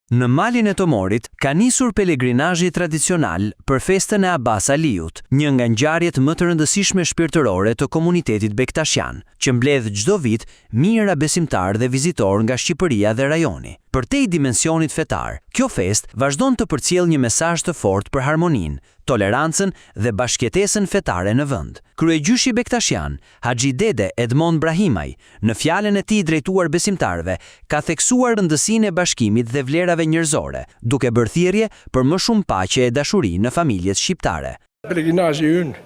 Në malin e Tomorit ka nisur pelegrinazhi tradicional për festën e Abbas Aliut, një nga ngjarjet më të rëndësishme shpirtërore të komunitetit bektashian, që mbledh çdo vit mijëra besimtarë dhe vizitorë nga Shqipëria dhe rajoni. Përtej dimensionit fetar, kjo festë vazhdon të përcjell një mesazh të fortë për harmoninë, tolerancën dhe bashkëjetesën fetare në vend. Kryegjyshi bektashian, Haxhi Dede Edmond Brahimaj, në fjalën e tij drejtuar besimtarëve, ka theksuar rëndësinë e bashkimit dhe vlerave njerëzore, duke bërë thirrje për më shumë paqe e dashuri në familjet shqiptare. Pelegrinazhi ynë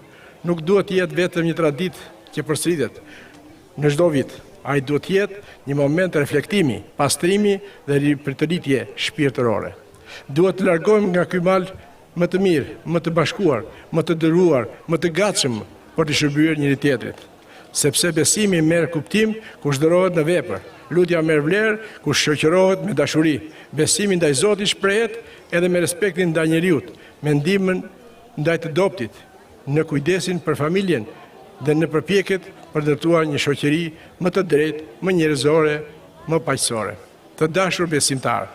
nuk duhet të jetë vetëm një traditë që përsëritet në çdo vit. Ai duhet të jetë një moment reflektimi, pastrimi dhe ripërtëritje shpirtërore. Duhet të largohemi nga ky mal më të mirë, më të bashkuar, më të dëruar, më të gatshëm për të shërbyer njëri tjetrit. Sepse besimi merr kuptim kur zhdurohet në vepër. Lutja merr vlerë kur shoqërohet me dashuri. Besimi ndaj Zotit shprehet edhe me respektin ndaj njeriut, me ndihmën ndaj të dobtit, në kujdesin për familjen dhe në përpjekjet për ndërtuar një shoqëri më të drejtë, më njerëzore, më paqësore. Të dashur besimtar,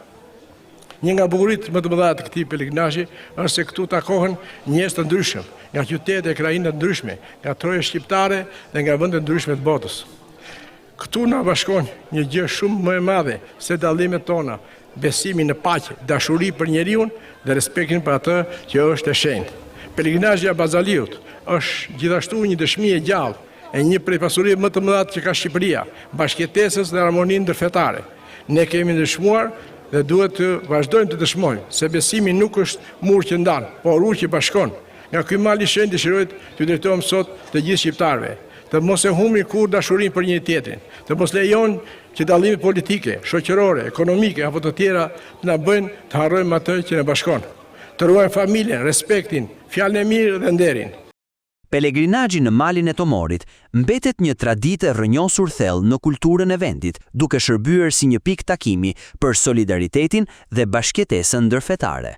një nga bukuritë më të mëdha të këtij pelegrinazhi është se këtu takohen njerëz të ndryshëm, nga qytete e krajina të ndryshme, nga troje shqiptare dhe nga vende të ndryshme të botës. Këtu na bashkon një gjë shumë më e madhe se dallimet tona, besimi në paqe, dashuri për njeriu dhe respektin për atë që është e shenjtë. Pelegrinazhi Abbas Aliut është gjithashtu një dëshmi e gjallë e një prej pasurive më të mëdha që ka Shqipëria, bashkëjetesës dhe harmoninë ndërfetare. Ne kemi dëshmuar dhe duhet të vazhdojmë të dëshmojmë se besimi nuk është mur që ndan, por ur që bashkon. Nga ky mal i shenjtë dëshiroj të drejtohem sot të gjithë shqiptarëve, të mos e humbin kur dashurinë për njëri tjetrin, të mos lejon që dallimet politike, shoqërore, ekonomike apo të tjera të na bëjnë të harrojmë atë që na bashkon. Të ruajmë familjen, respektin, fjalën e mirë dhe nderin. Pelegrinazhi në malin e Tomorit mbetet një traditë e rrënjosur thellë në kulturën e vendit, duke shërbyer si një pikë takimi për solidaritetin dhe bashkëjetesën ndërfetare.